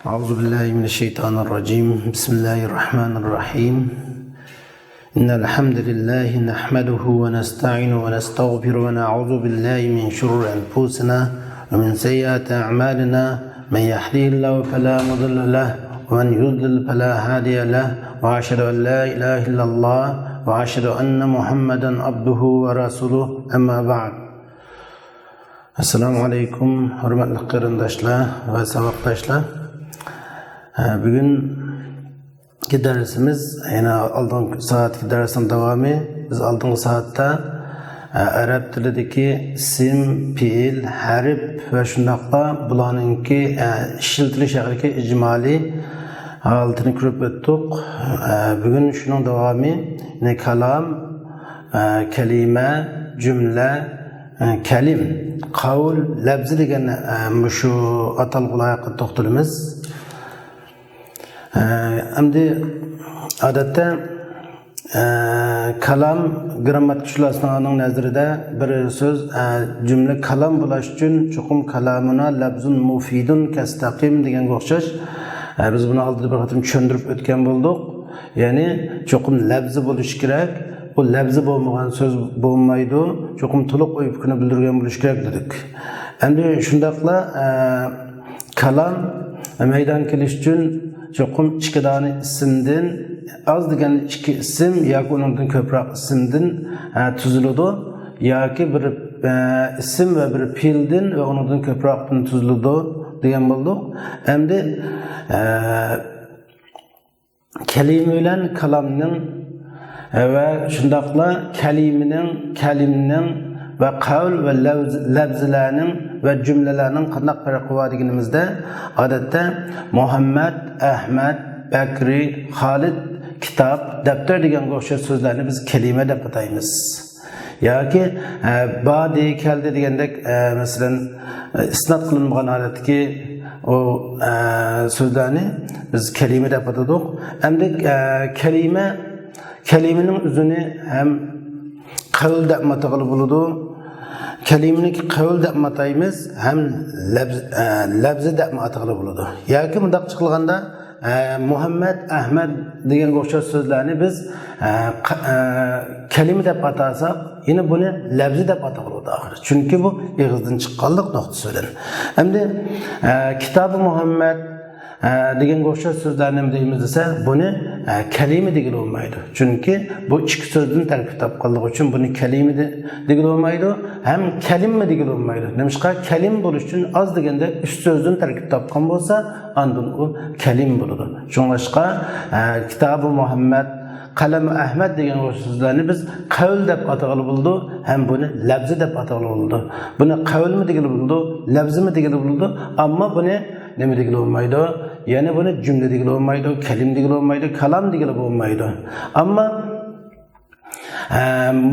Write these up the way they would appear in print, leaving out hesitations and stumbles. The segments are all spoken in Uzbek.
أعوذ بالله من الشيطان الرجيم بسم الله الرحمن الرحيم إن الحمد لله نحمده ونستعينه ونستغفره ونعوذ بالله من شرور أنفسنا ومن سيئات أعمالنا من يهده الله فلا مضل له ومن يضلل فلا هادي له وأشهد أن لا إله إلا الله وأشهد أن محمدا عبده ورسوله أما بعد Assalamu alaikum hurmatli qarindoshlar va saboqdoshlar. Bugungi darsimiz yana oldingi soatgi darsning davomi. Biz oldingi soatda arab tilidagi ism, fe'l, harf va shundoqla bularningki ishlatilish haqidagi ijmoliy holatini ko'rib o'tdik. Bugun shuning davomi ya'ni kalam, kalima, jumla, kalim, qavl, labzi degan shu atalg'ularga to'xtalamiz. Endi odatda kalam grammatikachilarning nazarida bir so'z jumla kalam bo'lish uchun chuqum kalamuna labzun mufidun kastaqim deganga o'xshash biz buni oldida bir qator tushuntirib o'tgan bo'ldik. Ya'ni chuqum labzi bo'lishi kerak. Bu labzi bo'lmagan so'z bo'lmaydi. Chuqum to'liq o'y-fikrni bildirgan bo'lishi kerak dedik. Endi shundaqla kalam maydon kelish uchun chuqum ikki dona ismdan az degan ikki ism yoki undan ko'proq ismdan tuziladi yoki bir ism va bir fe'ldan va undan ko'proqdan tuziladi degan bo'ldik. Endi kalima bilan kalamning ve şundaqla kalimning ve qavl ve labzlarning ve cümlelerinin qanday farqi bor deganimizda odatda Muhammad, Ahmad, Bakri, Xolid, kitob, daftar degan o'xshash so'zlarni biz kalima deb ataymiz. Yoki badi keldi degandek masalan isnod qilinmagan holatdagi o so'zlarni biz kalima deb atadik. Endi kalimenin özünü hem qavl deb atag'ili bo'ladi. Kalimening qavl deb ataymiz, hem labzi deb atag'ili bo'ladi. Yoki bundaq chiqilganda Muhammad, Ahmad degan o'xshash so'zlarni biz kalima deb atasak, yine buni labzi deb atag'ili axir. Chunki bu og'izdan chiqqanlik nuqtasi bilan. Endi kitobi Muhammad degan o'xshash so'zlarni deymiz desa, buni kalima degili olmaydi. Chunki bu ikki so'zdan tarkib topganligi uchun buni kalima degili olmaydi, ham kalimma degili olmaydi. Nimishqa kalim bo'lish uchun az deganda uch so'zdan tarkib topgan bo'lsa, andın u kalim bo'ladi. Shuningdek, kitobi Muhammad, qalami Ahmad degan so'zlarni biz qavl deb atag'ili bo'ldi, ham buni labzi deb atag'ili bo'ldi. Buni qavlmi degili bo'ldi, labzimi degili bo'ldi, ammo buni nima degili olmaydi? Yani buni cümle degili olmaydi, kalim degili olmaydi, kalam degili olmaydi. Amma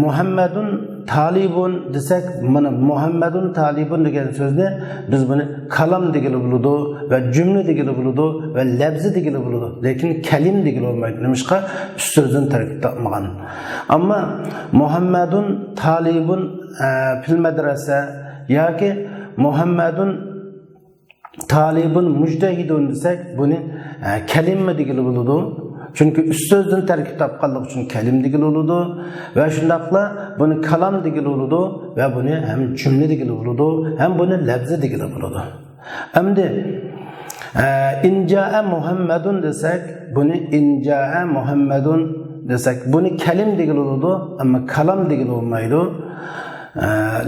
Muhammedun talibun desak, mana Muhammedun talibun degan so'zni biz buni kalam degili bo'ladi va cümle degili bo'ladi va labzi degili bo'ladi. Lekin kalim degili olmaydi. Nimishqa uch so'zdan tarkib topmagan. Amma Muhammedun talibun fil madrasa yoki Muhammedun talibun mujtahidun desak, buni kalimma degili bo'ladi. Chunki uch so'zdan tarkib topganligi uchun kalim degili bo'ladi va shundaqla buni kalam degili bo'ladi va buni ham jumla degili bo'ladi, ham buni labzi degili bo'ladi. Endi injaa Muhammadun desak, buni injaa Muhammadun desak, buni kalim degili bo'ladi, ammo kalam degili olmaydi.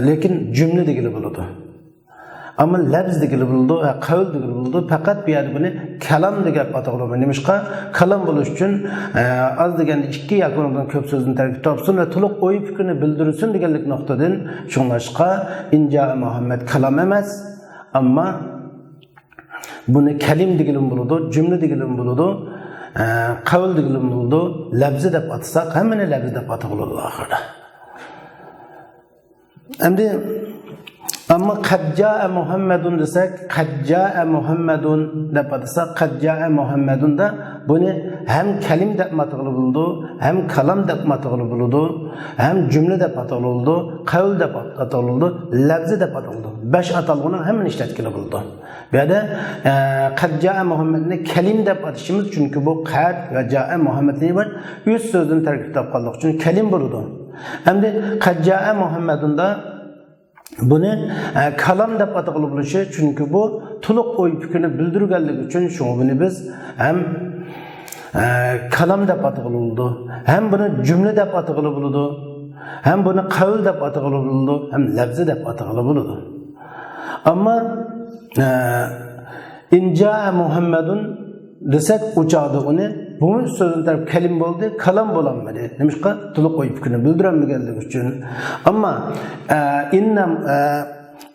Lekin jumla degili bo'ladi. Ama labz degili bo'ldi va qavl degili bo'ldi. Faqat bu yerda buni kalam deb atag'iladi. Nimishqa kalam bo'lish uchun az deganda ikki yoki undan ko'p so'zni tarkib topsin va to'liq o'y fikrini bildirsin deganlik nuqtadan shunlashqa inja Muhammad kalam emas, ammo buni kalim degili bo'ladi, jumla degili bo'ladi, qavl degili bo'ladi, labzi deb atsak, hammani labzi deb atag'iladi oxirida. Endi Ama Kadca'a Muhammedun desek, Kadca'a Muhammedun dep atasak, Kadca'a Muhammedun da bunu hem kelim dep matıgılı buldu, hem kalam dep matıgılı buldu, hem cümle dep atıgılı buldu, kavl dep atıgılı buldu, lafzi dep atıgılı buldu. 5 atalgının hemen işletkili buldu. Bu da Kadca'a Muhammed'ni kelim dep atışımız çünkü bu kad ve ca'a Muhammed'ni var. 100 sözün terkip kaldık. Çünkü kelim buldu. Hem de Kadca'a Muhammedun da bunu kalam dep atıgılı buluşu çünkü bu tuluq oy fikrini bildirganligi uchun şunu bunu biz hem kalam dep atıgılı buldu, hem bunu cümle dep atıgılı buldu, hem bunu kavl dep atıgılı buldu, hem lafzi dep atıgılı buldu. Ama inca'a Muhammedun desek uçağda onu bu sözün tarafı kelim oldu, kalam bulanmadı. Demişka tuluq oy fikrini bildirenmeganligi uchun. Ama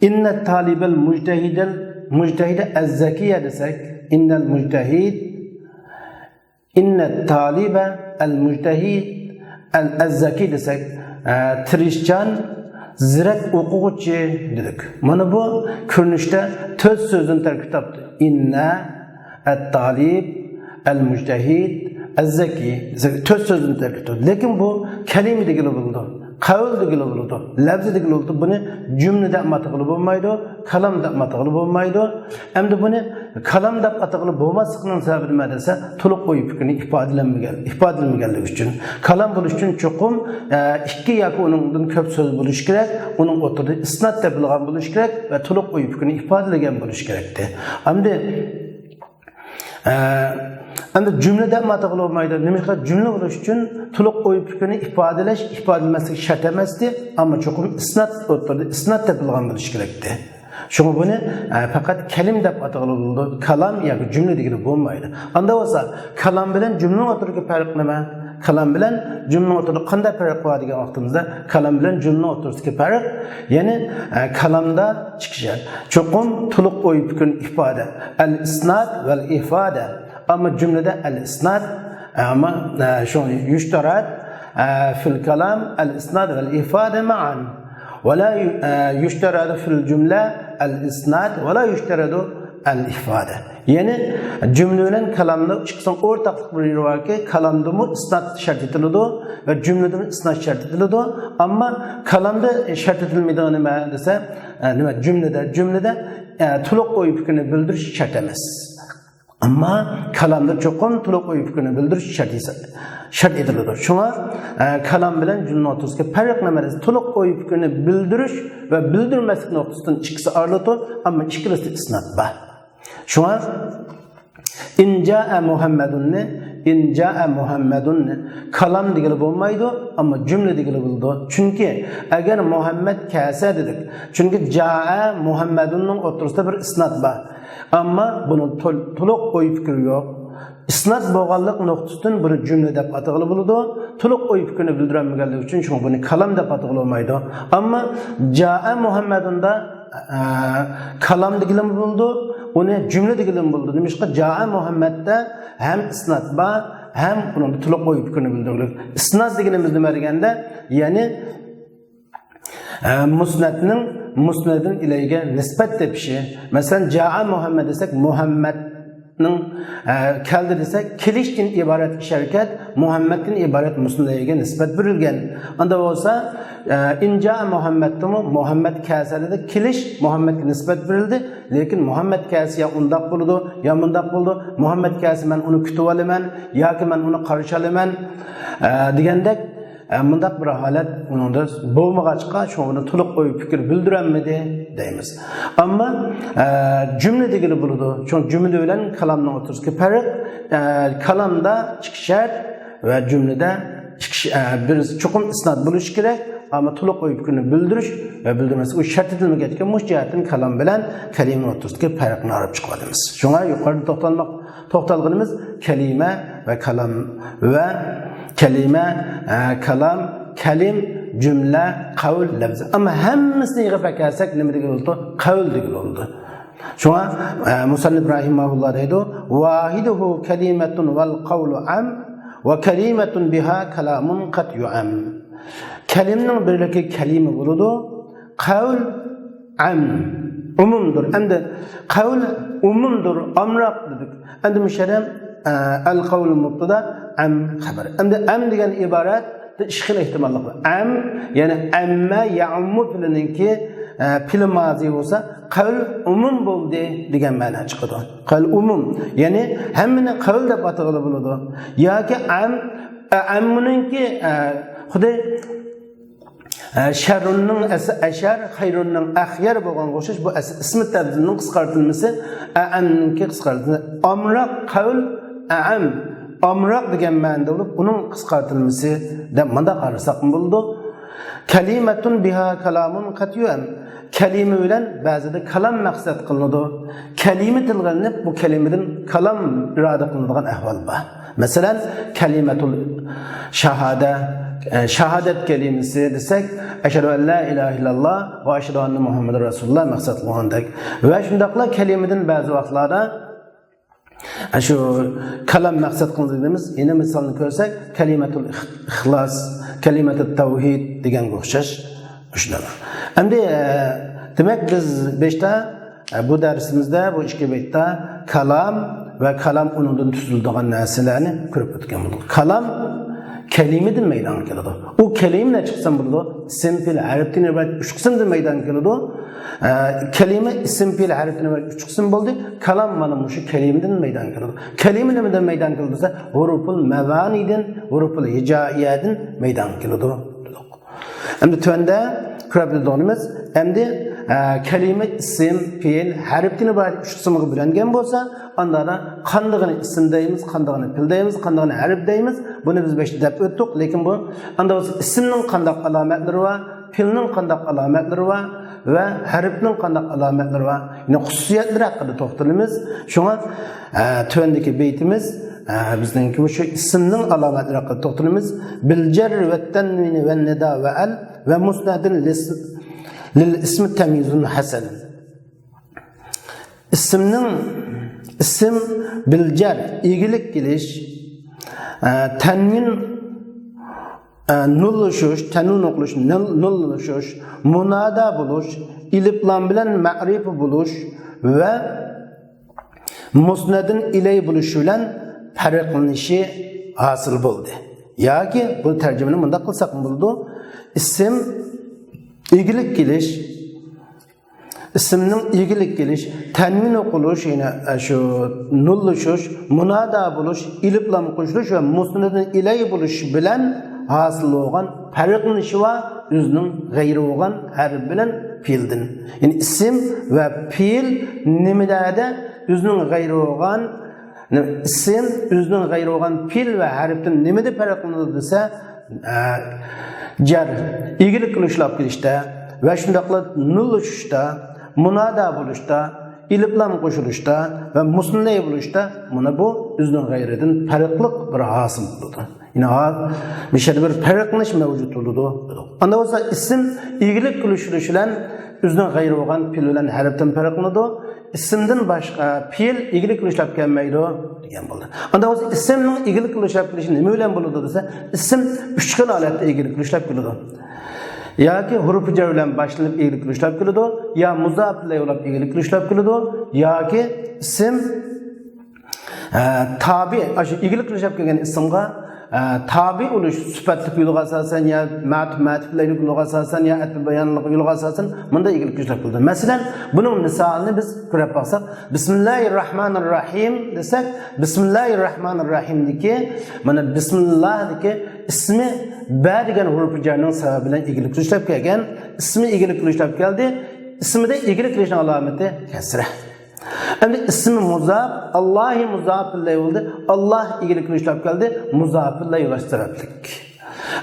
inne talibel mujtehide ez-zekiye desek, innel mujtehid inne talibe el mujtehid ez-zeki desek, tirishchan zirek o'quvchi dedik. Mana bu ko'rinishda 4 so'zdan tarkib topdi. Inna at-talib el-mujtehid el-zeki 4 so'zdan tarkib topdi. Lekin bu kalima degili bo'ldi. Qawl degili bo'ldi. Lafz degili bo'ldi. Buni jumlada matqili bo'lmaydi, kalamda matqili bo'lmaydi. Endi buni kalamda atqili bo'lmasligining sababi nima desa, to'liq qo'yib fikrini ifodalanmaganligi uchun. Kalam bo'lish uchun cho'qim 2 yoki uningdan ko'p so'z bo'lish kerak, uning o'tirida isnat deb bilgan bo'lish kerak va to'liq qo'yib fikrini ifodalagan bo'lish kerakdi. Endi cümlede matqili olmaydı. Demişler cümle bo'lish uchun to'liq qo'yib fikrini ifodalamaslik shart emasdi, ammo cho'qim isnat o'tirdi, isnat deb bilgan bo'lish kerakdi. Şunu bunu fakat kelim deb atıgılı buldu. Kalam yoki cümle degili bo'lmaydi. Anda bo'lsa, kalam bilan cümle o'tirigi farq nima? Kalam bilan cümle o'tirigi qanday farq bor degan vaqtimizda, kalam bilan cümle o'tirigi farq, ya'ni kalamda chiqishi. Cho'qim to'liq qo'yib fikrini ifoda. Al-isnad val ifoda. Ama cümlede el-isnad ama şu yüşterat fil kalam el-isnad vel-ifade ma'an ve la yüşteradu fil cümle el-isnad ve la yüşteradu el-ifade. Yani cümlenin kalamda çıksın ortaklık bir var ki kalamda mı isnad şart edildi ve cümlede mi isnad şart edildi ama kalamda şart edilmediğini nima desa nima cümlede to'liq qo'yib fikrini bildirish shart emas. Ama kalamda çoğun to'liq qo'yib fikrini bildirish shart etiladi. Shunga kalam bilan jumla o'rtasidagi farq nima desa, to'liq qo'yib fikrini bildirish va bildirmaslik nuqtasidan ikkisi ayrıladi, ammo ikkilasi isnad bor. Shunga inja'a Muhammedun kalam degili bo'lmaydi, ammo jumla degili bo'ldi. Chunki agar Muhammad kelsa dedik. Chunki ja'a Muhammedunning o'rtasida bir isnad bor. Ama bunu to'liq qo'yib fikri yo'q. Isnad bo'lganlik nuqtasidan buni jumla deb atıgılı bo'ladi. To'liq qo'yib fikrini bildiranmaganligi uchun shuni buni kalam deb atıgılı olmaydi. Ammo ja'a Muhammedunda kalam degili bo'ldi, uni jumla degili bo'ldi. Demakki ja'a Muhammadda ham isnad bor, ham buni to'liq qo'yib fikrini bildiradi. Isnad deganimiz nima deganda, ya'ni musnadın ilayga nisbat tepişi. Mesela Ja'a Muhammed desek Muhammed'nin keldi desek kelişten ibaret şirket Muhammed'in ibaret musnadga nisbat berilgan. Anda olsa inja'a Muhammed'mi Muhammed keldi keliş Muhammed'ga nisbat berildi. Lekin Muhammed kelsa ya undaq bo'ldi, ya mundaq bo'ldi. Muhammed kelsa men uni kutib olaman yoki men uni qarshi olaman degandek mundaq bir holat uningda bo'lmag'achqa shuni to'liq qo'yib fikr bildiranmidi deymiz. Ammo jumla degili bo'ladi. Chunki jumla bilan kalamning o'rtasidagi farq kalamda chiqish shart va jumlada chiqish bir cho'qim isnad bo'lishi kerak, ammo to'liq qo'yib fikrni bildirish va bildirmaslik u shart etilmagan mushjihatning kalam bilan kalima o'rtasidagi farqni olib chiqamiz. Shunga yuqorida to'xtalganimiz kalima va kalam va kelime, kalam, kelim, cümle, kavl, lafz. Ama hemmisini yığıp ekersek ne mi degil oldu? Kavl degil oldu. Şuna Musannif rahimahullah deydi, vahiduhu kelimetun vel kavlu am ve kelimetun biha kalamun qad yu'am. Kelimnin birleki kelime buludu, kavl am umumdur. Endi qawl umumdur, amroq dedik. Endi müşerem al qawl mubtada am xabar. Endi am degan iborat ikki xil ehtimollar bor. Am ya'ni amma ya'ummu filinki fil mazi bo'lsa, qawl umum bo'ldi degan ma'no chiqadi. Qawl umum, ya'ni hammani qawl deb atag'ili bo'ladi. Yoki ammuningki xudo şerrunun eşer, hayrunun ahyar bo'lgan o'xshash bu ismi tabdilning qisqartirilmasi amninki qisqartirilmasi. Amroq qawl am amroq degan ma'noda bo'lib, uning qisqartirilmasi deb manda qarasak bo'ldi. Kalimatun biha kalamun qatyun. Kalima bilan ba'zida kalam maqsad qilinadi. Kalima tilg'anib bu kalimadan kalam iroda qilinadigan ahvol bor. Masalan, kalimatul shahada shahadat kelimesi desek, eşhedü en la ilahe illallah ve eşhedü enne Muhammeden Resulullah maqsad qilgandak. Ve shundaqla kelimenin bazı vaqtlarda şu kalam maqsad qildiğimiz yine misalını ko'rsak, kalimatul ixlos, kalimatul tavhid degan o'xshash shunaqa. Endi demek biz 5ta bu dersimizde bu ikki betda kalam ve kalam unundan tuziladigan narsalarni ko'rib o'tgan bo'ldik. Kalam kelimeden meydana keladi. O kelime ne çıksın burada? İsim, fiil, harften ibaret 3 kısımdan meydana keladi. Kelime, isim, fiil, harften ibaret 3 kısım oldu. Kalam mana şu kelimeden meydana keladi. Kelime neden meydana keladi? Huruful mevaniden, huruful hicaiyeden meydana keladi. Endi tövende kurablı donumuz. Endi kelime, isim, fiil, harften ibaret 3 kısımı bilengen bolsa, andara qandığını isim deymiz, qandığını fil deymiz, qandığını harf deymiz. Bunu biz 5'te dep öttük. Lekin bu anda isimning qandaq alametlari va, filning qandaq alametlari va ve harfning qandaq alametlari va, yine xususiyatlari haqida to'xtalamiz. Shunga tövendeki beytimiz bizningki şu isimning alametlari haqida to'xtalamiz. Bil jar ve tanwin ve nida ve al ve musnadin lil ismi tamyizun hasan. İsim bilcer, ilgilik geliş, tenmin nulluşuş, tenun okuluş, nulluşuş, munada buluş, iliplan bilen ma'rif buluş ve musnedin iley buluşuyla farklanışı hasıl buldu. Ya ki bu tercümenin bunda kılsak mı buldu? İsim ilgilik geliş, İsimning ilgilik geliş, tenmin okuluş, yine şu nulluşuş, munada buluş, iliplam qo'shilish ve musnedin ilay buluş bilen hasıl olan farqlanishi va o'zining g'ayri bo'lgan harf bilan fiildin. Yani isim ve fiil nimada o'zining g'ayri bo'lgan isim o'zining g'ayri bo'lgan fiil ve harfdan nimada farqlanadi desa, jar ilgilik qilishlar kelishda ve shundaqla nulluşda munada buluşta, iliplam qo'shilishda ve musnay buluşta buna bu o'zining g'ayridan farqli bir hosil bo'ladi. Yine bir bir farqlanish mavjud bo'ladi. Anda bo'lsa ism ilgilik qilish bilan o'zining g'ayri bo'lgan fil bilan harfdan farqlanadi. Ismdan boshqa fil ilgilik qilishlar kelmaydi degan bo'ldi. Anda bo'lsa ismning ilgilik qilishlar kelishi nima bilan bo'ladi desa, ism 3 xil holatda ilgilik qilishlar keladi. Ya ki hurufu cer bilen başlanıp ilgilik kılışlap kılıdı, ya muzaf ile yolap ilgilik kılışlap kılıdı, ya ki isim tabi, ilgilik kılışlap kılgen isimga tabi oluş süpetlik yolu asasen ya matifleylik yolu asasen ya etli bayanlık yolu asasen bunda ilgilik kılışlap kılıdı. Mesela bunun misalini biz görüp baksak, Bismillahirrahmanirrahim desek, Bismillahirrahmanirrahim deki, mana Bismillah deki ismi ba degan huruf jarning sababidan ilgilik qilishlar kelgan, ismi ilgilik qilishlar keldi, ismida ilgilik qilishning alomati kasra. Endi ismi muzaf, Allohi muzaf bilan bo'ldi, Alloh ilgilik qilishlar keldi, muzaf bilan yo'lashtiriblik.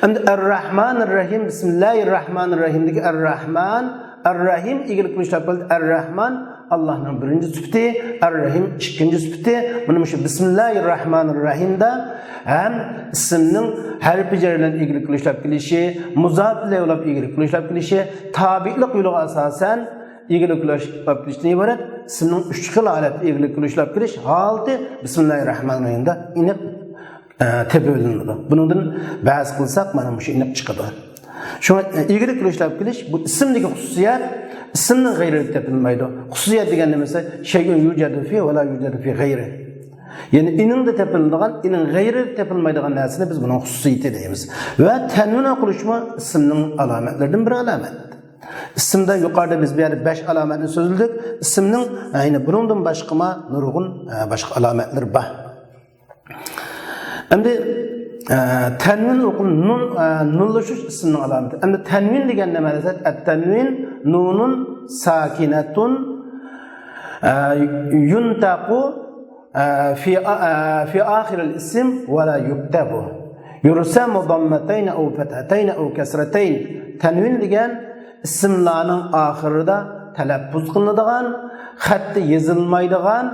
Endi Ar-Rahmanir-Rahim, Bismillahir-Rahmanir-Rahim deki Ar-Rahman, Ar-Rahim ilgilik qilishlar keldi, Ar-Rahman Allah'ın birinci sıfatı, Ar-Rahim ikinci sıfatı. Bunun şu Bismillahirrahmanirrahim'da hem isimnin harfi cerle ilgili kılışlap kilişi, muzaf ile olap ilgili kılışlap kilişi, tabi'lik yolu asasen ilgili kılışlap kilişten ibaret. İsimnin 3 xil alet ilgili kılışlap kiliş halde Bismillahirrahmanirrahim'da inip tebelünüdür. Bunun bazı kılsak bana bu şey inip çıkadı. Şu ilgili kılışlap kiliş bu isimdeki hususiyet ismning g'ayri topilmaydi. Xususiyat degan nima esa shay'un yujadu fi va la yujadu fi g'ayri. Yani iningda topiladigan, ining g'ayri topilmaydigan narsani biz buning xususiyati deymiz. Va tanvin o'qilishmi ismning alomatlaridan bir alomat. İsimde yukarıda biz bir 5 alametini sözüldük. İsimnin aynı bundan başkama nurgun başka alametler var. Şimdi tenvin okun nunlaşış isimnin alameti. Şimdi tenvin degen ne mesela? Tenvin nunun sakinetun yuntaqu fi ahiril isim ve la yuktabu. Yursamu dammeteyn ev fethateyn ev kesreteyn. Tenvin degen isimlarning oxirida talaffuz qilinadigan, xatda yozilmaydigan,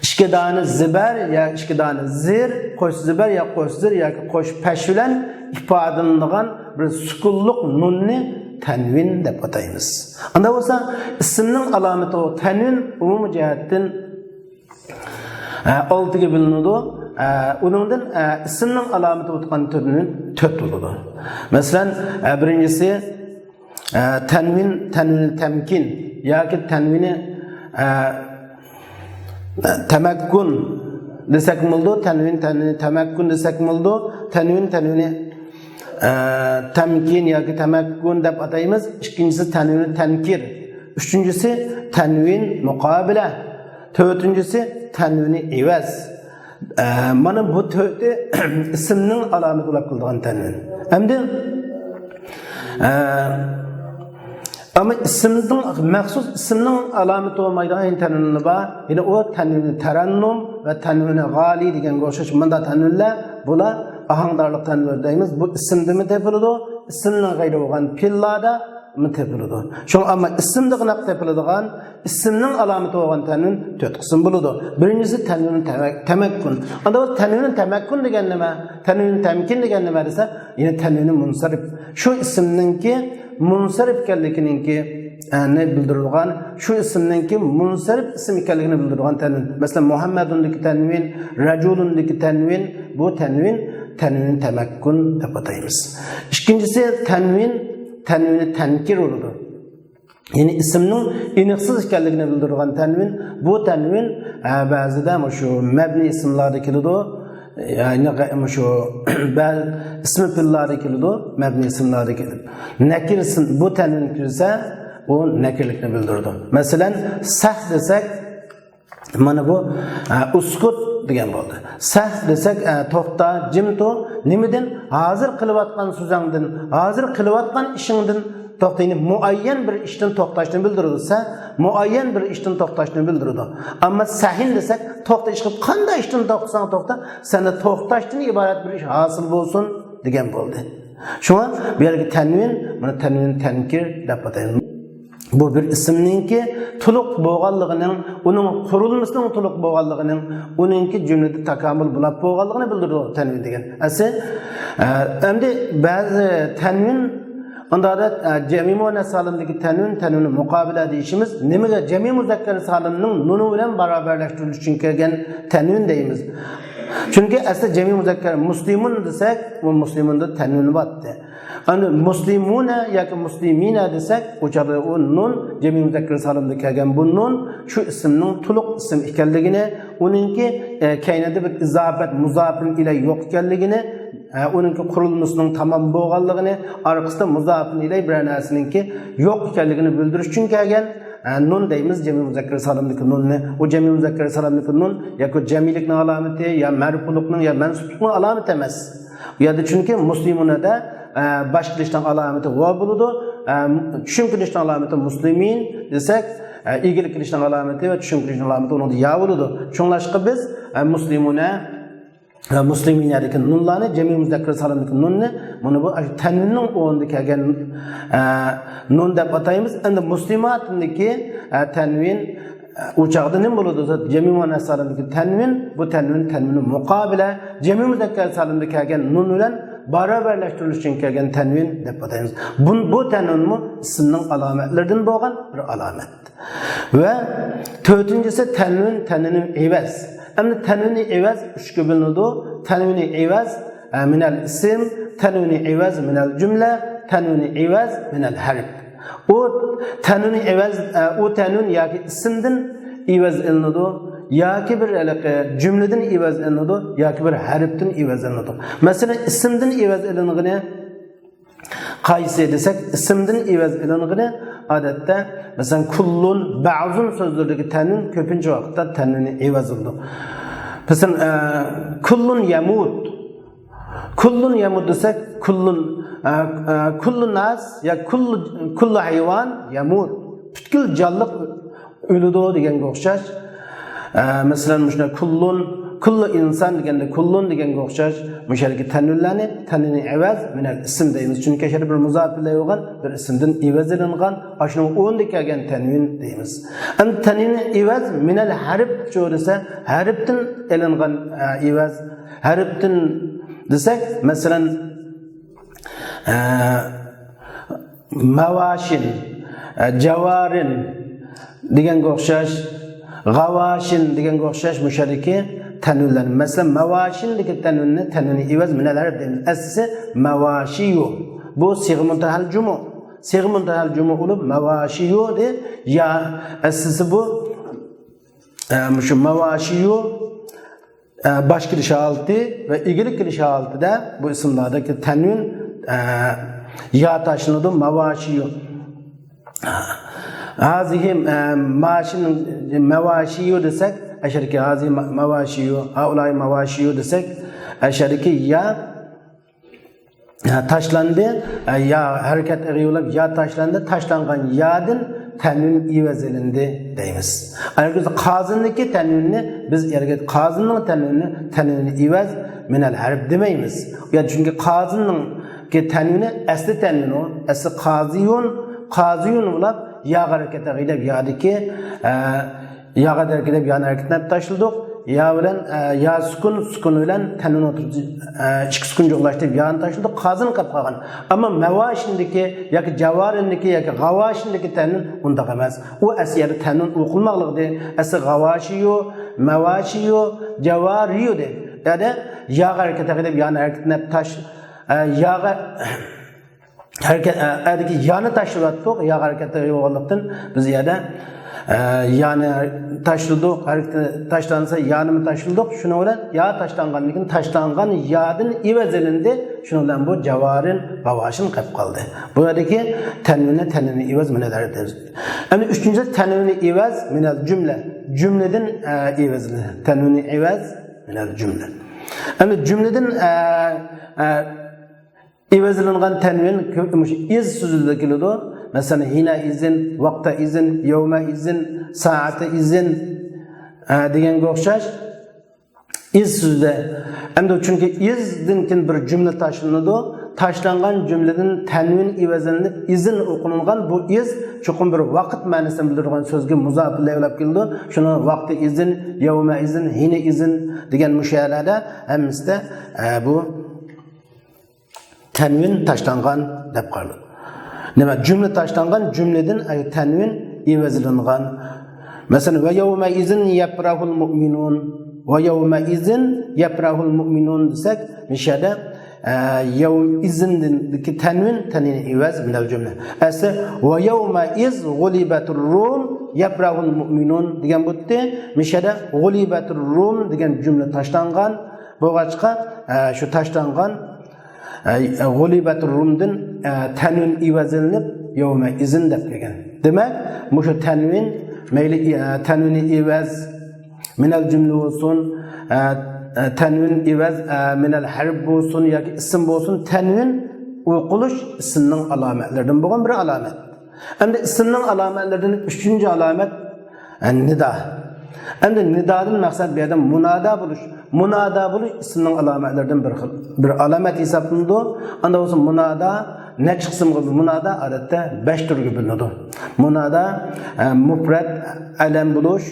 ikki dona zibar ya ikki dona zir, qo'sh zibar ya qo'sh zir yoki qo'sh pash bilan ifodalanadigan bir sukunliq nunni tanvin deb ataymiz. Unda bo'lsa, ismning alomati o tanvin umumiy jihatdan 6 ga bo'linadi. Uningdan ismning alomati o'tgan turning 4 bo'ladi. Masalan, birinchisi tanvin temkin yoki tanvini tamakkun desak bo'ldi, tanvin tamakkun desak bo'ldi, tanvini tamkin yoki tamakkun deb ataymiz. Ikkinchisi tanvini tankir, uchinchisi tanvin muqobila, to'rtinchisi tanvini ivaz. Mana bu to'rti ismning alomati bo'lib qolgan tanvin. Hamda ama isimning maxsus ismning alomati olmaydigan tanvinlar bor. Yine o tanvini tarannum ve tanvini gali degan o'xshash bunda tanvinlar bular ahangdarlik tanvir deymiz. Bu ismdimi tepiladi, ismning g'ayri bo'lgan fillarda mi tepiladi. Şu ama ismda qanaq tepiladigan ismning alomati bo'lgan tanvin 4 qism bo'ladi. Birinchisi tanvini tamakkun. Anda tanvini tamakkun degan nima? Tanvini tamkin degan nima desa, yine tanvini munsarif. Şu ismninki munsarif ekanligininki ne bildirilgan, şu ismninki munsarif ism ekanligini bildirilgan tanvin. Mesela Muhammedundaki tanvin, Raculundaki tanvin, bu tanvin tamakkun deb ataymiz. İkincisi tanvini tankir olur. Yani ismning iniqsiz ekanligini bildirilgan tanvin, bu tanvin ba'zida şu mabni isimlarda keladi. Yani şu ismi fillarda keladi, mabni isimlarda keladi. Nakir bu tanvin kirsa, o nakirlikni bildiradi. Masalan, sah desak, mana bu uskut degan bo'ldi. Sah desak, to'xta, jimto, nimadan? Hozir qilayotgan so'zingdan, hozir qilayotgan ishingdan to'xtayni muayyan bir ishdan to'xtashni bildiradi. Muayyan bir ishdan to'xtashni bildiradi. Ammo sahin desak, to'xta ish qilib qanday ishdan to'xtasang to'xta, senda to'xtashdan iborat bir ish hosil bo'lsin degan bo'ldi. Shunga bu yerga tanvin, mana tanvin tankir deb ataymiz. Bu bir ismninki to'liq bo'lganligining, uning qurilmasining to'liq bo'lganligining, uningki jumlada takomil bo'lib bo'lganligini bildiradi tanvin degan. Endi ba'zi tanvin onda da cemi muannas salimdagi tanvini muqobila deyishimiz. Nimaga cemi muzakkar salimning nuni bilan barobarlashtirish uchun kelgan tanvin deymiz. Chunki asli cemi muzakkar muslimun desak, bu muslimunda tanvini botdi. Ana muslimuna yoki muslimina desak, o'chada o nun cemi muzakkar salimda kelgan bu nun shu ismning to'liq ism ekanligini, uningki kaynada bir izofat muzofin ila yo'q ekanligini, uningki qurilmasining tamom bo'lganligini, orqasida muzofin ila bir narsaninki yo'q ekanligini bildirish uchun kelgan nun deymiz. Cemi muzakkar salimdagi nunni, o cemi muzakkar salimdagi nun yoki jamilikning alomati ya marfulikning ya mansublikning alomati emas. Bu yerda chunki muslimunada başqilishdan alomati va bo'ladi. Tushuntirishdan alomati muslimin desak, egilik qilishdan alomati va tushuntirishdan alomati uni ya bo'ladi. Shunlashqa biz muslimuna musliminadagi nunlarni cemi muzakkar salimdagi nunni mana bu tanvinning o'rniga kelgan nun deb ataymiz. Endi muslimatniki tanvin o'chog'ida nima bo'ladi? Cemi muannas salimdagi tanvin, bu tanvini muqobila cemi muzakkar salimda kelgan nun bilan barobarlashtirish uchun kelgan tanvin deb ataymiz. Bu tanvinmi ismning alomatlaridan bo'lgan bir alomat. Va to'rtinchisi tanvini evaz. Endi tanvini evaz 3 ga bo'linadi. Tanvini evaz minal ism, tanvini evaz minal jumla, tanvini evaz minal harf. O tanun evaz o tanun yoki ismdan evaz ilinadi yoki bir cümleden evaz ilinadi yoki bir harfdan evaz ilinadi. Masalan ismdan evaz ilingani qaysi desak ismdan evaz ilingani odatda masalan kullun ba'zun so'zlardagi tanun ko'pincha vaqtda tanuni evaz ilinadi. Masalan kullun yamut kullun yamut desak kullu nas ya kullu hayvan yamut butkul jonliq o'ladi deganga o'xshash. Masalan shuna kullu inson deganda kullun deganga o'xshash mushariki tanullarni tanini evaz minal ism deymiz. Chunki shar bir muzof bilan bo'lgan bir ismdan evaz ilingan ashuni o'nda kelgan tanvin deymiz. Am tanini evaz minal harf desa harfdan ilingan evaz harfdan desak masalan mavashin javarin deganga o'xshash g'avashin deganga o'xshash mushariki tanunlar. Masalan mavashin degan tanuni evaz minalar deymiz. Aslisi mavashiyu bu sig'i muntahal jumu bo'lib mavashiyu de ya aslisi bu shu mavashiyu baş kilish holati va egilik kilish holatida bu ismlardagi tanvin ya tashlanadi mavashiyu. Hazihi maşin mavashiyu desak aşariki hazi mavashiyu haulay mavashiyu desek aşariki ya taşlandı ya hareket ediyorlar ya taşlandı taşlangan yadın tanvin evaz ilindi deymiz. Ayrıca qazindagi tanvinni biz erga qazinning tanvini evaz minal harf demeymiz. Ya çünkü qazinning tanvini asli tanvin o asli qaziyun bo'lib ya harekete qilib yadiki ya harekete yan hareketine taşıldık. Ya bilen ya sukun bilen tanvin oturdu. İki sukun jo'qlashtirib yan taşıldık. Qazin qilib qolgan. Ammo mavashindagi yoki javarindagi yoki g'avashindagi tanvin unda emas. U asli tanvin o'qilmoqligida asli g'avashiyu, mavashiyu, javariyu de. Yani ya harekete qilib yan hareketine taş ya hareket yanı taşıvattık ya hareketleri yoğunluktan biz yada yani taşladık hareketi taşlansa yanı mı taşladık şunu olan ya taşlanganlıkın taşlangan yadın evaz ilindi şunu olan bu javarin g'avashin qilib qoldi. Bu yerdagi tanvini evaz minalar deriz. Ama üçüncü tanvini evaz minal cümleden evaz tanvini evaz minal cümle. Ama cümleden evaz ilingan tanvin iz so'zida keladi. Masalan hina izin, vaqta izin, yawma izin, saati izin deganga o'xshash iz so'zida. Endi chunki izdan keyin bir jumla tashlanadi. Tashlangan jumladan tanvin evazlanib izin o'qilgan bu iz cho'qim bir vaqt ma'nosini bildirgan so'zga muzof bilan keldi. Shuni vaqti izin, yawma izin, hina izin degan mushalarada hammasida bu tanvin taşlangan deb qaraladi. Nima cümle taşlangan cümleden tanvin evazlangan. Masalan va yawma izin yaprahul mu'minun va yawma izin yaprahul mu'minun desak mishada yawm izindagi tanvin evaz minal cümle. Asa va yawma iz ghulibatur rum yaprahul mu'minun degan bo'tdi. Mishada ghulibatur rum degan cümle taşlangan bo'g'achqa shu taşlangan g'ulibatur rumdan tanvin evazlanib yawma izin deb kelgan. Demak, mushu tanvin mayli tanvini evaz minal jumla bo'lsin, tanvin evaz minal harf bo'lsin yoki ism bo'lsin, tanvin o'qilish ismning alomatlaridan bo'lgan bir alomat. Endi ismning alomatlaridan 3-chi alomat nida. Endi nidadan maqsad bu yerda munada bo'lish ismning alomatlaridan bir alomat hisoblanadi. Anda bo'lsa munada necha qismga munada odatda 5 turga bo'linadi. Munada mufrad alam bo'lish,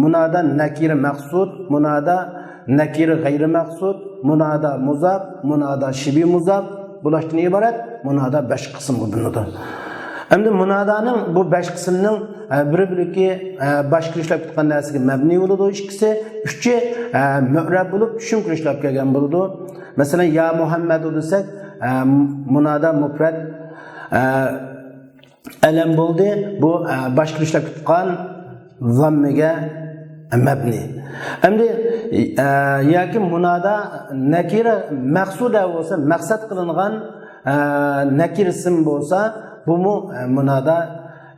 munada nakir maqsud, munada nakir g'ayri maqsud, munada muzaf, munada shibi muzaf bo'lishdan iborat munada 5 qismga bo'linadi. Endi munadaning bu 5 qismning biri-biriki boshqa ishlab ketgan narsaga mabni bo'ladi, ikkisi, uchi mu'rab bo'lib, tushuntir ishlab kelgan bo'ladi. Masalan, ya Muhammad desak, munada mufrad alam bo'ldi. Bu boshqa ishlab tutgan zammiga mabni. Endi yoki munada nakira maqsuda bo'lsa, maqsad qilingan nakir ism bo'lsa, bu munada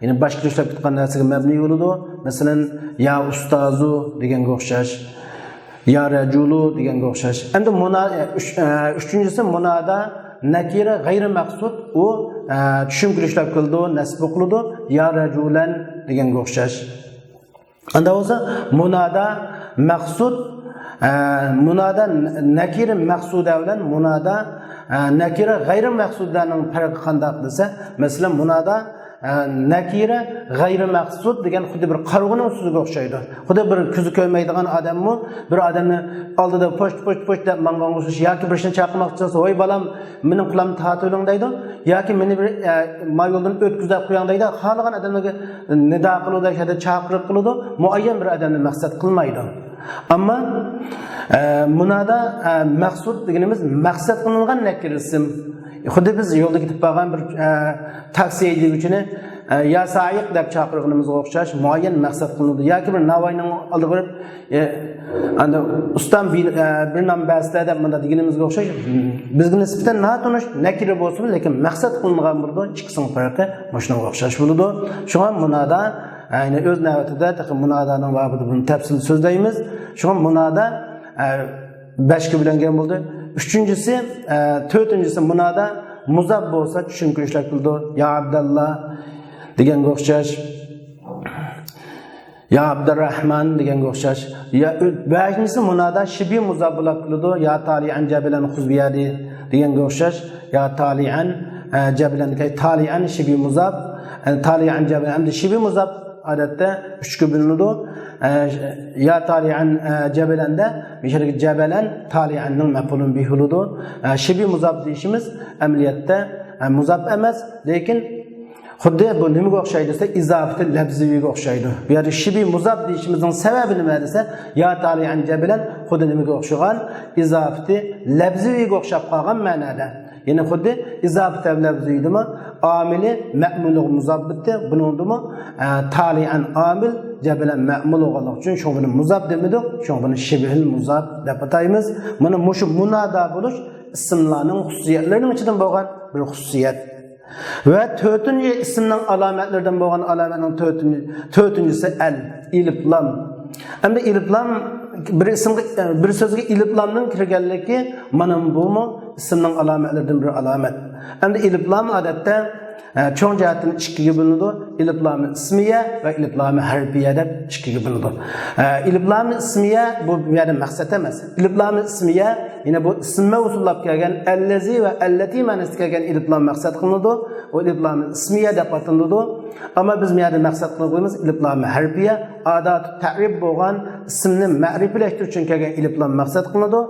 yine boshqa ishlab tutgan narsaga mabni bo'ladi. Masalan, ya ustozu deganga o'xshash, ya rajulu deganga o'xshash. Endi uchinchisi munada nakira g'ayri maqsud, u tushuntirishlar qildi, nasb qildi, ya rajulan deganga o'xshash. Anda bo'lsa munada maqsud, munada nakira maqsuda bilan munada nakira g'ayri maqsudlarning farqi qanday desa, masalan munada nakira g'ayri maqsud degan xuddi bir qarg'uning ustiga o'xshaydi. Xuddi bir ko'zi ko'rmaydigan odammi bir odamni oldida po'sh deb mangan o'xshash yoki bir ishni chaqirmoqchi bo'lsa, "Voy balam, mening qulamni tatiling" deydi, yoki meni bir yo'ldan o'tkazib qo'ying deydi. Xohlagan odamga nido qiladi, yoki chaqirib qiladi, muayyan bir odamni maqsad qilmaydi. Ammo munada maqsud deganimiz maqsad qilingan nakir ism. Xuddi biz yo'lda ketib qolgan bir taksi haydaguvchini ya sayiq deb chaqirganimizga o'xshash muayyan maqsad qilinadi. Yoki bir navoiyning oldiga borib anda ustam bir nom basda deb bunda deganimizga o'xshash bizga nisbatan notanish nakira bo'lsin, lekin maqsad qilingan bo'ladi. Ikkisining farqi shunga o'xshash bo'ladi. Shunga munada ayni o'z navbatida munadaning babida buni tafsil so'zlaymiz. Shunga munada 5 bilangan bo'ldi. Üçüncüsü, dördüncüsü munada muzab bo'lsa tushuntirishlar qildi. Ya Abdullah degan o'xshash, ya Abdurrahman degan o'xshash. Ya beşincisi munada shibi muzab qildi. Ya tali'an jabalan khuzbiyadi degan o'xshash. Ya tali'an jabalan kay tali'an shibi muzab, tali'an jabalan hamda shibi muzab odatda 3 ga bo'linadi. Ya tali'an jabalanda mishalga jabalan tali'anning maf'ulun bihi bo'ladi. Shibi muzab deyishimiz amaliyotda muzab emas, lekin xuddi bu nimaga o'xshaydi desa, izofati labziga o'xshaydi. Bu yerda shibi muzab deyishimizning sababi nima desa, ya tali'an jabalan xuddi nimaga o'xshagan, izofati labziga o'xshab qolgan ma'noda. Yine xuddi izofati labzidimi, amili ma'mul muzab bitdi. Buningdimi tali'an amil jabalan ma'mul o'g'liq uchun shu buni muzab demidik, shu buni shibhil muzab deb ataymiz. Mana mushu munada bo'lish ismlarning xususiyatlarining ichidan bo'lgan bir xususiyat. Ve dördüncü ismning alomatlaridan bo'lgan alomatning dördüncüsü el, ilif lam. Endi ilif lam bir so'zga ilif lamning kirganligi mana bu ismning alomatlaridan bir alomat. Endi ilif lam odatda cho'ng jihatdan ikkiga bo'linadi. Ilif lam ismiya va ilif lam harfiya deb ikkiga bo'linadi. Ilif lam ismiya bu yerda maqsad emas. Ilif lam ismiya yine bu ismga usullab kelgan allazi va allati ma'nosida kelgan ilif lam maqsad qilinadi. O ilif lam ismiya deb ataladi. Ama biz bu yerda maqsad qilganimiz ilif lam harfiya, adat ta'rif bo'lgan ismni ma'riflashtirish uchun kelgan ilif lam maqsad qilinadi.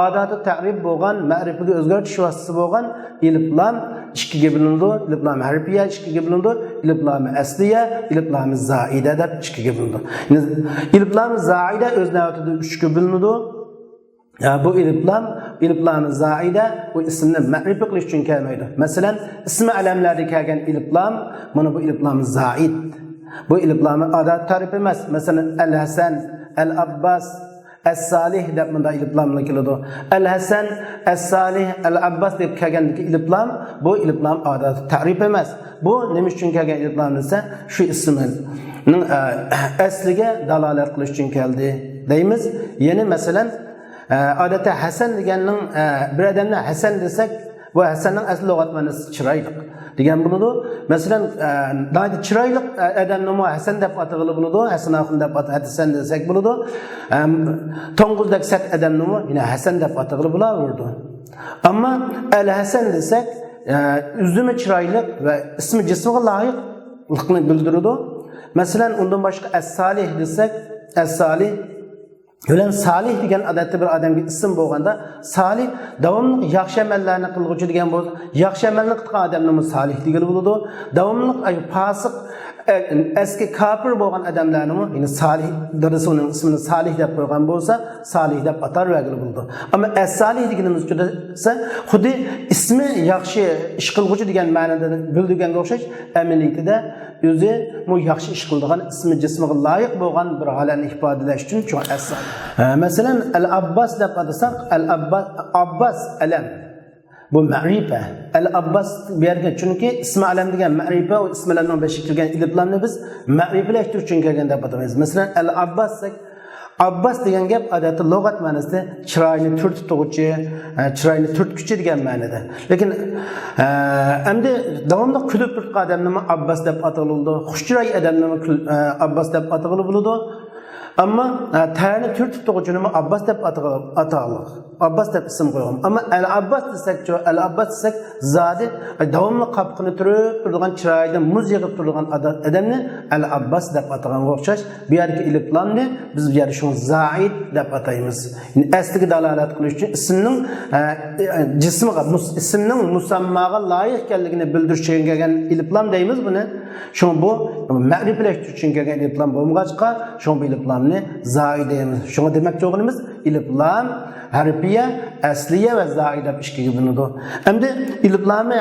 Adat ta'rif bo'lgan ma'rifiga o'zgartirish vositasi bo'lgan ilif lam ikkiga bo'linadi. Ilif lam harfiya ikkiga bo'linadi. Ilif lam asliya, ilif lam zaida deb ikkiga bo'linadi. Ilif lam zaida o'z navbatida 3 ga bo'linadi. Bu ilif lam zaida bu ismni ma'rifa qilish uchun kelmaydi. Masalan, ismi alamlarda kelgan ilif lam, mana bu ilif lam zaid. Bu ilif lam adat ta'rif emas. Masalan, al-Hasan, al-Abbas, as-Salih deb bunda ilif lamlar keladi. Al-Hasan, as-Salih, al-Abbas deb kelgandagi ilif lam, bu ilif lam adat ta'rif emas. Bu nima uchun kelgan ilif lam desa, shu ismning asliga dalolat qilish uchun keldi deymiz. Ya'ni masalan adeta Hasan deganning bir odamni Hasan desak, bu Hasanning asl lug'at ma'nosi chiroyli degan bo'ladi. Masalan, daydi chiroyli odamni Hasan deb atag'ili bo'ladi, Hasan axun deb Hasan desak bo'ladi. To'ng'izdagi sat odamni yine Hasan deb atag'ili bo'laverdi. Ammo al-Hasan desak, uzumi chiroyli va ismi jismiga loyiqlikni bildiradi. Masalan, undan boshqa as-Salih desak, as-Salih Ölen salih degan odatda bir odamga ism bo'lganda, salih davomli yaxshi amallarni qilguvchi degan bo'lsa, yaxshi amalni qilgan odamni salih degan bo'ladi. Davomli fosiq eski kafir bo'lgan odamlarni yine Salih dadasi uning ismini Salih deb qo'ygan bo'lsa Salih deb atar vagil bo'ldi. Ammo as-Salih deganimiz esa xuddi ismi yaxshi ish qilguvchi degan ma'noda bildirganga o'xshash amaliyatida o'zi bu yaxshi ish qiladigan ismi jismiga loyiq bo'lgan bir holatni ifodalash uchun cho'ng as-Salih. Masalan al-Abbas deb atasak Abbas alam bu ma'rifa. Al-Abbas bergan chunki ismi alam degan ma'rifa va ismlarning beshi kirgan iliblarni biz ma'rifalashtirib uchun kelgan deb ataymiz. Masalan al-Abbas Abbas degan gap odatda lug'at ma'nosida chiroyni turtuvchi, chiroyni turtguchi degan ma'noda. Lekin endi davomli kulib turgan odamni Abbas deb ataladi. Xushchiroy odamni Abbas deb ataladi. Ammo tani turtib turuvchini Abbas deb ataladi. Abbas deb ism qo'ygan. Ammo al-Abbas desakchi, al-Abbas desak zodi davomli qapqini turgan chiroyda muz yig'ib turgan odamni al-Abbas deb atagan o'xshash. Bu yerga iliblarni biz bu yerda shuni zaid deb ataymiz. Asliga dalolat qilish uchun ismning jismiga, ismning musammaga loyiq ekanligini bildirish uchun kelgan iliblar deymiz buni. Shuni bu ma'rifalash uchun kelgan iliblar bo'lmag'achqa, shuni iliblarni zaid deymiz. Shuni demoqchi bo'lganimiz iliblar harfiye, asliye ve zaid deb ikkiga bo'linadi. Endi iliblarni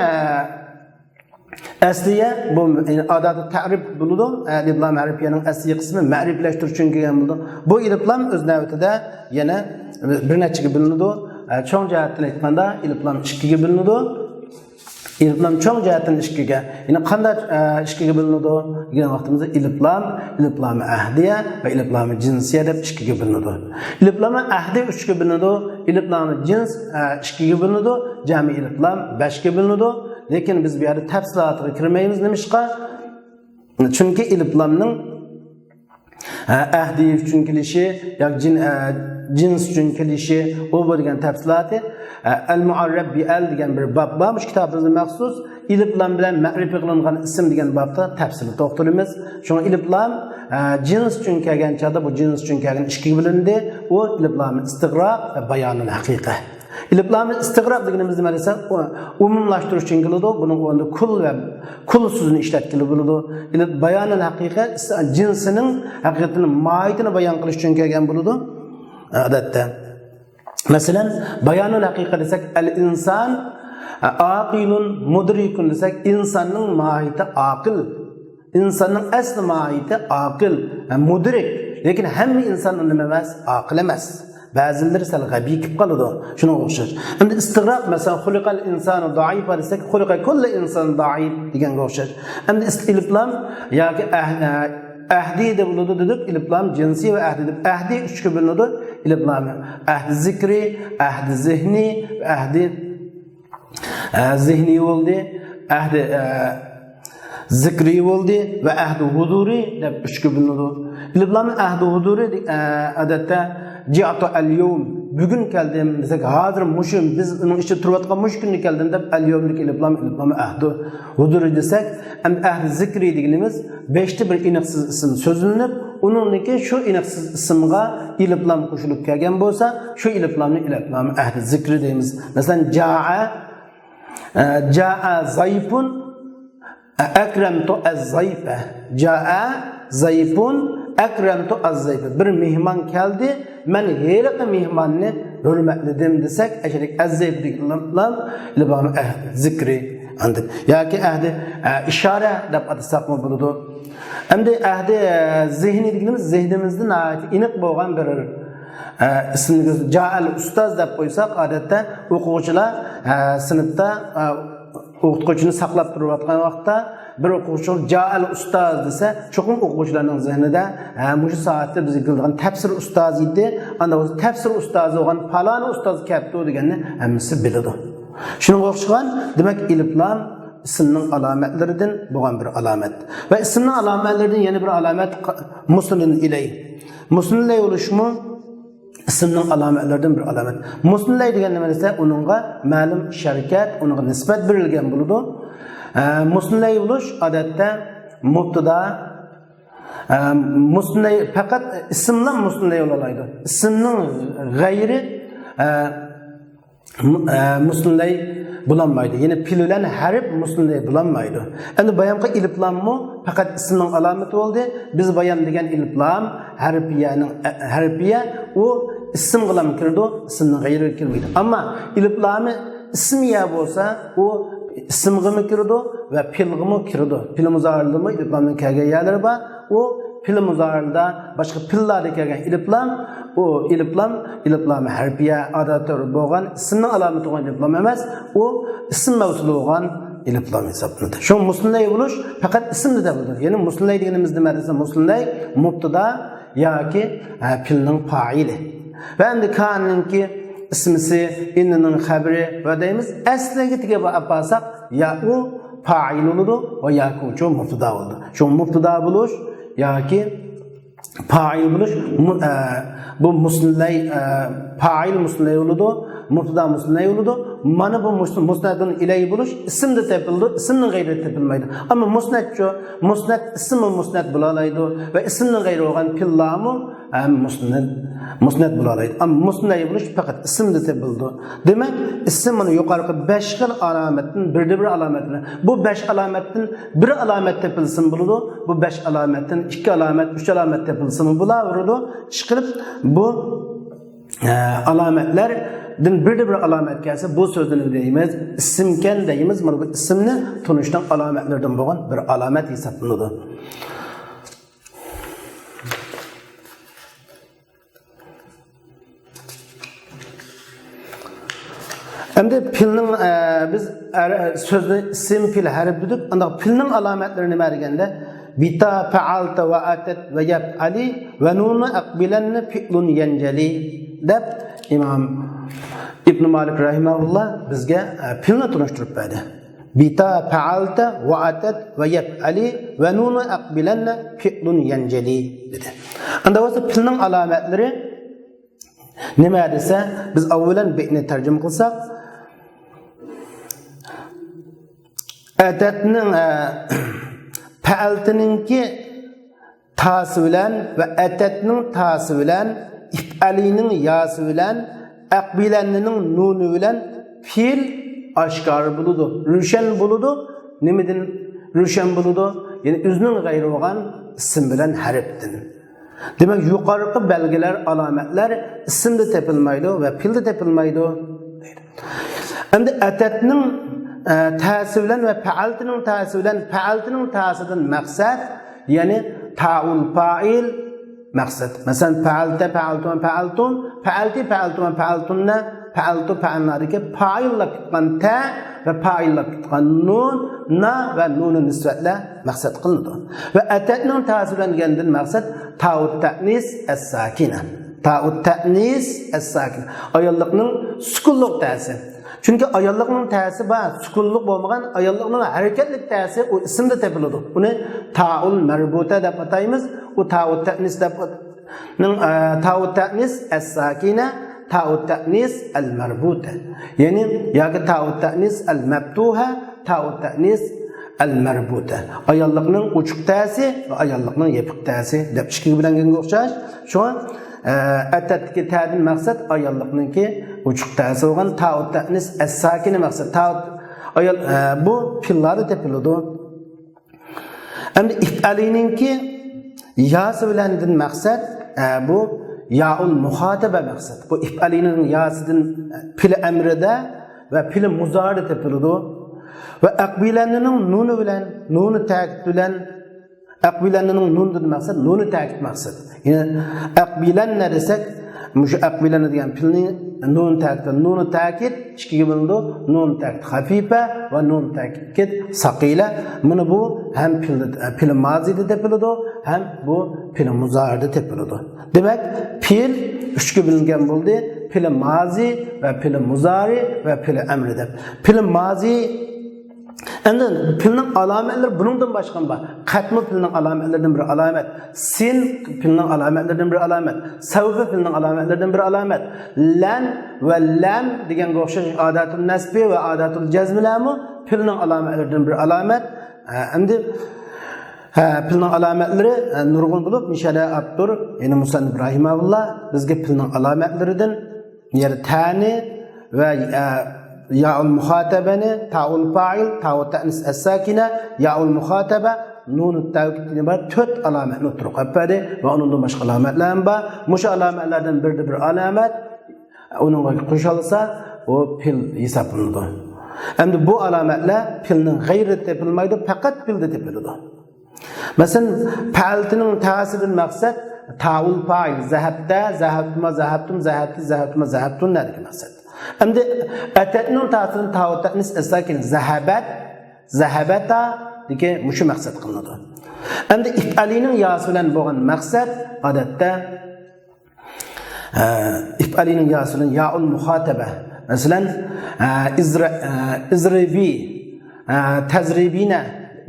asliye bu odatda ta'rif bo'ladi. Iliblar harfiyening asliy qismi ma'riflashtirish uchun kelgan bo'ladi. Bu iliblar o'z navbatida yana bir nechaga bo'linadi. Cho'ng jihatdan aytganda iliblar ikkiga bo'linadi. İliplam çoğun cihetten işkiga. Yine qanday işkiga bo'linadi degan vaqtimizda iliplam ahdiya va iliplam jinsiya deb ishkiga bo'linadi. Iliplam ahdiya 3 ga bo'linadi, iliplam jins 2 ga bo'linadi, jami iliplam 5 ga bo'linadi. Lekin biz bu yerda tafsilotga kirmaymiz nimishqa? Chunki iliplamning ahdiya uchun kelishi yoki jins uchun kelishi u bo'lgan tafsiloti al-mu'arrab bi al degan bir bab bor. Bu kitobimizda maxsus iliblam bilan ma'rifa qilingan ism degan babda tafsilga to'xtalamiz. Shunga iliblam jins uchun kelgan chaqda bu jins uchun kelgan ikkiga bo'lindi. U iliblam istig'roq va bayonul haqiqa. İliblam istig'roq deganimiz nima desa, umumlashtirish uchun keladi. Buning o'rnida kul so'zini ishlatgili bo'ladi. Ilib bayonul haqiqa jinsining haqiqatini, mohiyatini bayon qilish uchun kelgan bo'ladi. Odatda masalan bayanul haqiqa desak al-inson aqilun mudrikun desak insonning mohiyati aqil, insonning asli mohiyati aqil, mudrik. Lekin hamma inson nima emas, aqil emas. Ba'zilar sal g'abiy kelib qoladi. Shunga o'xshash. Endi istig'roq masalan xuliqal insonu da'if desak xuliqa kullu inson da'if deganga o'xshash. Endi iliblam yoki ahdi deb bo'ladi dedik, iliblam jinsi va ahdi deb. Ahdi 3 ga bo'linadi. İliblam ahdi zikri, ahdi zihni, ahdi zihni bo'ldi, ahdi zikri bo'ldi va ahdi huduri deb 3 ga bo'linadi. İliblam ahdi huduri odatda ji'atu al-yawm bugun keldim desak hozir mushum biz uning ichida turayotgan mush kunni keldim deb al-yawmlik iliblam ahdi huduri desak, endi ahdi zikri deganimiz 5ta bir iniqsiz ism so'zilinib uningki shu iniqsiz ismga iliblam qo'shilib kelgan bo'lsa, shu iliblamni ahdi zikri deymiz. Masalan jaa zayfun akramtu az-zayfa. Jaa zayfun akramtu az-zayfa. Bir mehmon keldi, men heliqi mehmonni hurmatladim desak, ashrik az-zayf iliblam ahdi zikri. Yoki ahdi ishora deb atasak bo'ladi. Endi ahdi zihni deganimiz zihnimizda aniq bo'lgan bir ismni ja'al ustoz deb qo'ysak, odatda o'quvchilar sinfda o'qituvchini saqlab turayotgan vaqtda bir o'quvchi ja'al ustoz desa, cho'qim o'quvchilarning zihnida shu soatda biz qilgan tafsir ustoz edi, anda o'zi tafsir ustozi bo'lgan falon ustoz kelibdi deganni hammasi biladi. Shunga o'xshagan, demak iliblam ismning alomatlaridan bo'lgan bir alomat. Va ismning alomatlaridan yana bir alomat musnadun ilay. Musnadlay bo'lishmi ismning alomatlaridan bir alomat. Musnadlay degan nima desa, uningga ma'lum sharkat, uningga nisbat berilgan bo'ladi. Musnadlay bo'lish odatda mubtada musnadlay faqat ismdan musnadlay bo'laydi. Ismning g'ayri musnadlay bulanmaydı. Yine pil bilen harf musnad bulanmaydı. Endi bayanqa ilif lam mı fakat ismning alameti oldu. Biz bayan degan ilif lam harfiye o isim qılam kirdi, ismning g'ayri kirmaydi. Ama ilif lamı ismiya bo'lsa, o isimga mı kirdi ve pilga mı kirdi. Pil muzarrida mı ilif lamning kelgan yerlari bor. O pil muzarrida başka pillarda kelgan ilif lam, o ilif lam harfiye adatı bo'lgan ismning alameti bo'lgan ilif lam emas, o isim mavsuli bo'lgan ilif lam hisoblanadi. Şu musnad bo'lish faqat ismda topiladi. Ya'ni musnad deganimiz nima desa, musnad mubtada yoki pilning fa'ili. Ve endi kanninki ismisi, inninin xabri ve deyimiz asliga tegib apasak ya u fa'il oludu ve ya ki uçu mubtada oldu. Şu mubtada buluş ya ki fa'il buluş bu musnad fa'il musnad oludu, mubtada musnad oludu. Mana bu musnadın ilahi buluş isimde tepildi, isimnin gayri tepilmaydı. Ama musnad ismi musnad bulalaydı ve isimnin gayri olan pillamı musnad bulalaydı. Ama musnad buluş fakat isimde tepildi. Demek ismini yukarı 5 xil alametin bir alametini. Bu 5 alametin bir alamet tepilsin buludu. Bu 5 alametin 2 alamet, 3 alamet tepilsin bulavrdu. Çıkırıp bu alametler bir alamet gelse bu sözünü deyimiz, isimken deyimiz, bu isimni tunuştan alametlerden bo'lgan bir alamet hesaplanadi. Hem de pilning biz sözde isim fil harf dedik. Anda pilning alametlerini mergende bita fa'alta wa atat ve yaf'ali ve nunu aqbilanna fi'lun yanjali deb İmam İbn Malik rahimahullah bizge pilni tunuşturup berdi. Bita fa'alta wa atat ve yaf'ali ve nunu aqbilanna fi'lun yanjali dedi. Anda bu pilning alametleri nima desa, biz avvalan bekni tercüme qilsak, atatning fa'altininki ta'si bilan ve atatning ta'si bilan if'alining ya'si bilan aqbilanning nuni bilan fil oshkor buludu, rushan buludu. Nimidin rushan buludu? Yani üzünün gayri olan isim bilan harftin. Demek yukarıki belgeler, alametler isimde tepilmaydı ve pilde tepilmaydı. Hem de atatning ta'si bilan ve fa'altining ta'si bilan fa'altining ta'sidan maqsad, yani ta'ul fa'il maqsad. Mesela fa'alta fa'altun fa'altun, fa'alti fa'altun fa'altunna, fa'altu fa'alnadaki fa'illa tutgan ta ve fa'illa tutgan nun, na ve nunun nisbetle maqsad kılındı. Ve atatning ta'si bilan geldiğin maqsad ta'ut ta'nis as-sakina. Ta'ut ta'nis as-sakina. Ayollikning sukunluq ta'si. Çünkü ayollikning ta'si bor, sukunluq bo'lmagan ayollikning harakatlik ta'si o isimda tepiladi. Buni ta'ul marbuta deb ataymiz. O ta'ut ta'nis deb ta'ut ta'nis as-sakina, ta'ut ta'nis al-marbuta. Yani yoki ta'ut ta'nis al-maftuha, ta'ut ta'nis al-marbuta. Ayollikning uchuq ta'si va ayollikning yepiq ta'si deb ikki bilan o'xshash. Shu atatki ta'din maqsad ayollikninki uchuq ta'si bo'lgan ta'ut ta'nis as-sakina maqsad. Ta'ut ayol bu fillarda tepiladi. Endi if'alininki ya'si bilan maqsad bu ya'ul muhataba maqsad. Bu if'alining ya'sidan fil amrida ve fil muzarida tepiladi. Ve aqbilanning nuni bilan, nuni ta'kid bilan, aqbilanning nundan maqsad, nuni ta'kid maqsad. Yani aqbilanna desek, mush aqbilanna degan filning nun ta'kid, nuni ta'kid ikkiga bo'linadi. Nun ta'kid xafifa va nun ta'kid saqila. Buni bu hem fil mazida tepiladi, hem bu fil muzarida tepiladi. Demek fil üçga bo'lingan bo'ldi. Fil mazi ve fil muzari ve fil amri deb. Fil mazi endi filning alametleri buningdan boshqa bor. Qatmi filning alametleridan bir alamet, sin filning alametleridan bir alamet, savfa filning alametleridan bir alamet, lan ve lam degan o'xshash adatul nasbi ve adatul jazmlami filning alametleridan bir alamet. Endi filning alametleri nurg'un bo'lib, Mishada Abdur, yani Musa Ibrahimullah bizga filning alametleridan yer tani ve ya'ul muhatabani ta'ul fa'il ta'u ta'nis as-sakina ya'ul muhataba nunut tavkidini bar 4 alametni o'tirib qoladi va undan boshqa alamatlar bor. Mush alamatlardan bir alamat uningga qo'shilsa o pil hisoblanadi. Endi bu alamatlar pilning g'ayri tepilmaydi, faqat pilda tepiladi. Masalan, fa'ilning ta'siridan maqsad ta'ul fa'il zahabda zahabtuma zahabtum zahabti zahabtuma zahabtun degan maqsad. Endi atatning ta'siridan ta'u ta'nis as-sakin zahabat zahabata degan mushu maqsad qilinadi. Endi if'alining yasi bilan bo'lgan maqsad odatda if'alining yasi bilan ya'ul muhataba. Masalan, izribi tazribina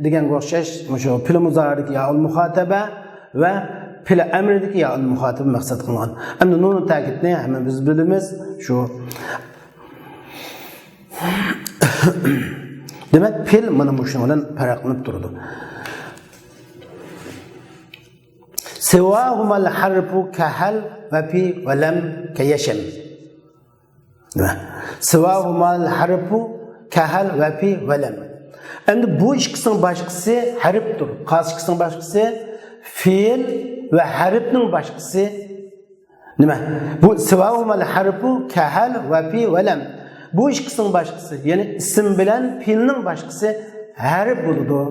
deganga o'xshash mushu fil muzaridagi ya'ul muhataba va fil amridagi ya'ul muhataba maqsad qilingan. Endi nun ta'kidni hamma biz bilamiz shu. Demek fil mana bu bilan farqlanib turadi. Siwahumal harfu kahal va fi va lam kayasham. Siwahumal harfu kahal va fi va lam. Endi bu ikkisining boshqasi harfdir. Qaysi ikkisining boshqasi fe'l va harfning boshqasi nima? Bu siwahumal harfu kahal va fi va lam. Bu ikkisining boshqasi, ya'ni ism bilan fe'lning boshqasi harf bo'ladi.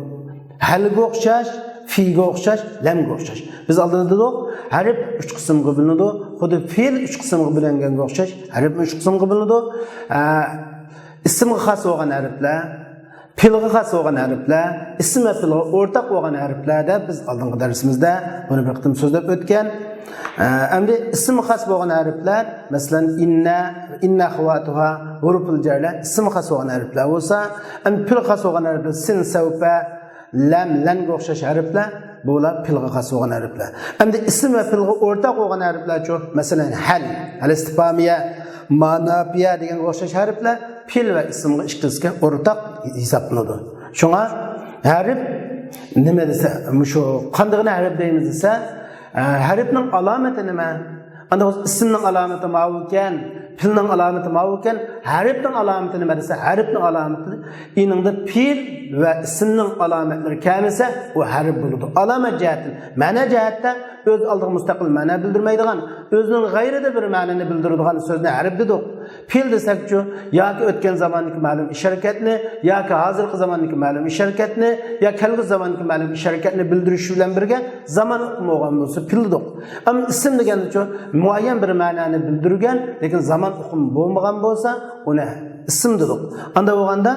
Halga o'xshash, fi'ga o'xshash, lamga o'xshash. Biz oldin dedik, harf 3 qismga bo'linadi. Xuddi fe'l 3 qismga bo'linganga o'xshash, harf 3 qismga bo'linadi. Ismga xos bo'lgan harflar, fe'lga xos bo'lgan harflar, ism va fe'lga o'rtaq bo'lgan harflarda biz oldingi darsimizda buni bir qitim so'zlab o'tgan. Endi ismi xos bo'lgan harflar, masalan inna xawatuha huruful jarlar ismi xos bo'lgan harflar bo'lsa, endi fil xos bo'lgan harflar sin savfa lam langa o'xshash harflar, bular filga xos bo'lgan harflar. Endi ism va filga o'rtaq bo'lgan harflar-chi, masalan hal, al-istifamiya, manafiya degan o'xshash harflar fil va ismga ikkisiga o'rtaq hisoblanadi. Shunga harf nima desa, shu qanday harf deymiz desa, harfning alomati nima? Anda ismning alomati ma'lumkan, filning alomati ma'lumkan, harfning alomati nima desa, harfning alomati iningda fil va ismning alomatlari kamisa, u harf bo'ladi. Alomat jihati, ma'na jihatda o'z oldiga mustaqil ma'na bildirmaydigan, o'zining g'ayrida bir ma'noni bildiradigan so'zni harf dedik. Fil desakchi, yoki o'tgan zamondagi ma'lum ish harakatni, yoki hozirgi zamondagi ma'lum ish harakatni, yoki kelgusi zamondagi ma'lum ish harakatni bildirish bilan birga zamon bo'lgan bo'lsa fil dedik. Ammo ism degancha muayyan bir ma'noni bildirgan, lekin zamon uqum bo'lmagan bo'lsa, uni ism dedik. Anda bo'lganda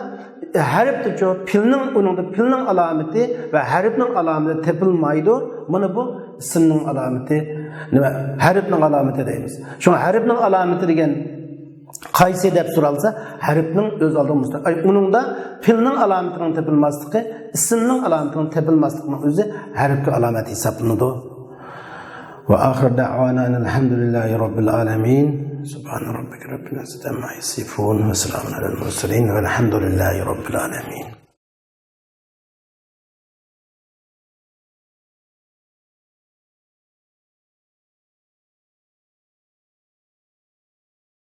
harfchi filning uningda filning alomati va harfning alomati tepilmaydi. Mana bu ismning alomati, nima? Harfning alomati deymiz. Shu harfning alomati degan qaysi deb so'ralsa, harfning o'z oldiga mustaqil. Uningda filning alomatining tepilmasligi, ismning alomatining tepilmasligining o'zi harfga alomat hisoblanadi. Va oxir da'wana alhamdulillahi robbil alamin. Subhan robbika robbil izzati amma yasifun va salamun alal mursalin va alhamdulillahi robbil alamin.